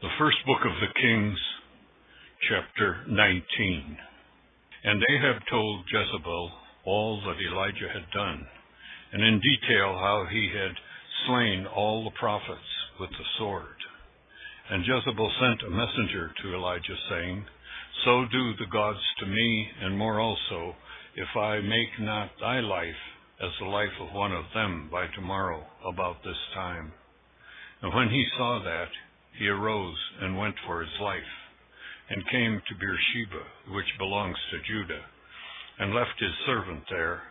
The first book of the Kings, chapter 19. And Ahab told Jezebel all that Elijah had done, and in detail how he had slain all the prophets with the sword. And Jezebel sent a messenger to Elijah, saying, So do the gods to me, and more also, if I make not thy life as the life of one of them by tomorrow about this time. And when he saw that, he arose and went for his life, and came to Beersheba, which belongs to Judah, and left his servant there.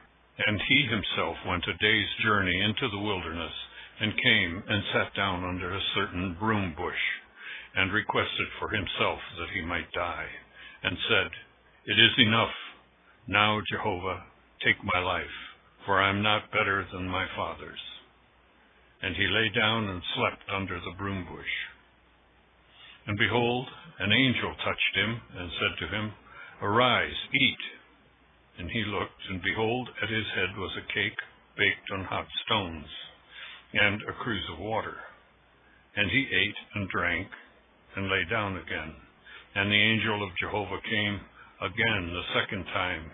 And he himself went a day's journey into the wilderness, and came and sat down under a certain broom bush, and requested for himself that he might die, and said, It is enough. Now, Jehovah, take my life, for I am not better than my fathers. And he lay down and slept under the broom bush. And behold, an angel touched him, and said to him, Arise, eat. And he looked, and behold, at his head was a cake baked on hot stones, and a cruse of water. And he ate and drank, and lay down again. And the angel of Jehovah came again the second time,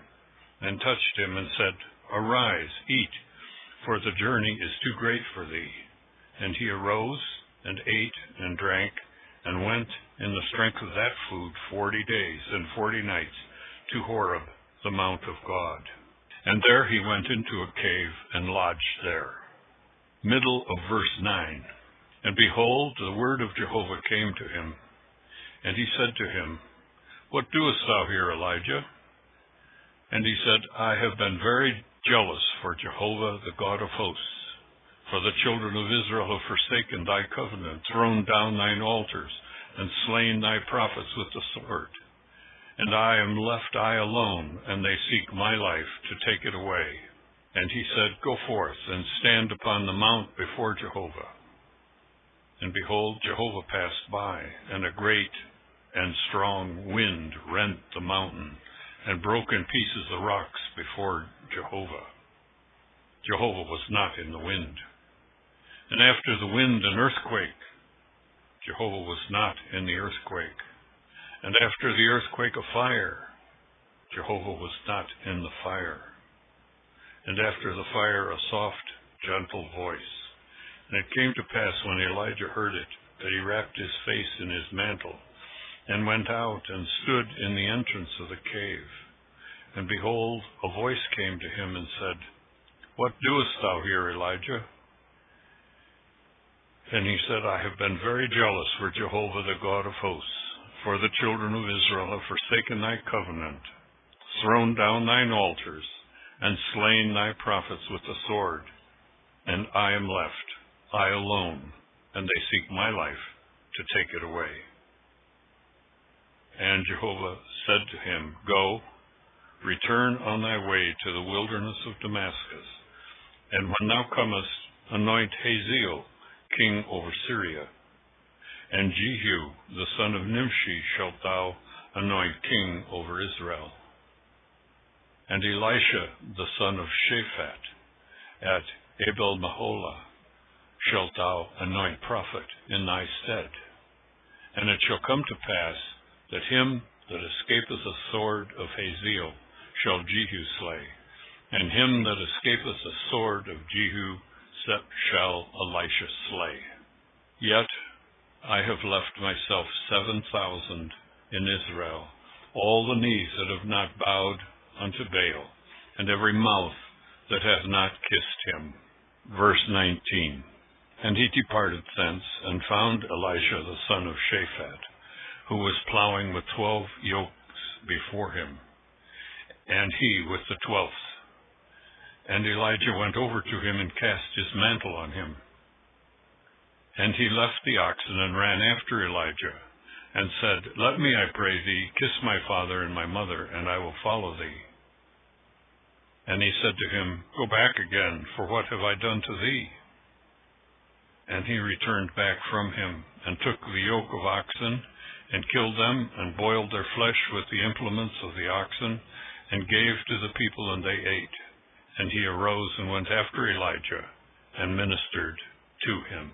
and touched him, and said, Arise, eat, for the journey is too great for thee. And he arose, and ate, and drank, and went in the strength of that food 40 days and 40 nights to Horeb, the mount of God. And there he went into a cave and lodged there. Middle of verse 9. And behold, the word of Jehovah came to him. And he said to him, What doest thou here, Elijah? And he said, I have been very jealous for Jehovah, the God of hosts. For the children of Israel have forsaken thy covenant, thrown down thine altars, and slain thy prophets with the sword. And I am left alone, and they seek my life to take it away. And he said, Go forth, and stand upon the mount before Jehovah. And behold, Jehovah passed by, and a great and strong wind rent the mountain, and broke in pieces the rocks before Jehovah. Jehovah was not in the wind. And after the wind, an earthquake. Jehovah was not in the earthquake. And after the earthquake, a fire. Jehovah was not in the fire. And after the fire, a soft, gentle voice. And it came to pass, when Elijah heard it, that he wrapped his face in his mantle, and went out and stood in the entrance of the cave. And behold, a voice came to him and said, What doest thou here, Elijah? And he said, I have been very jealous for Jehovah, the God of hosts, for the children of Israel have forsaken thy covenant, thrown down thine altars, and slain thy prophets with the sword. And I am left, I alone, and they seek my life to take it away. And Jehovah said to him, Go, return on thy way to the wilderness of Damascus, and when thou comest, anoint Hazael king over Syria, and Jehu the son of Nimshi shalt thou anoint king over Israel. And Elisha the son of Shaphat at Abel-Meholah shalt thou anoint prophet in thy stead. And it shall come to pass that him that escapeth the sword of Hazael shall Jehu slay, and him that escapeth the sword of Jehu shall Elisha slay. Yet I have left myself 7,000 in Israel, all the knees that have not bowed unto Baal, and every mouth that hath not kissed him. Verse 19. And he departed thence, and found Elisha the son of Shaphat, who was plowing with 12 yokes before him, and he with the 12th. And Elijah went over to him and cast his mantle on him. And he left the oxen and ran after Elijah, and said, Let me, I pray thee, kiss my father and my mother, and I will follow thee. And he said to him, Go back again, for what have I done to thee? And he returned back from him, and took the yoke of oxen, and killed them, and boiled their flesh with the implements of the oxen, and gave to the people, and they ate. And he arose and went after Elijah, and ministered to him.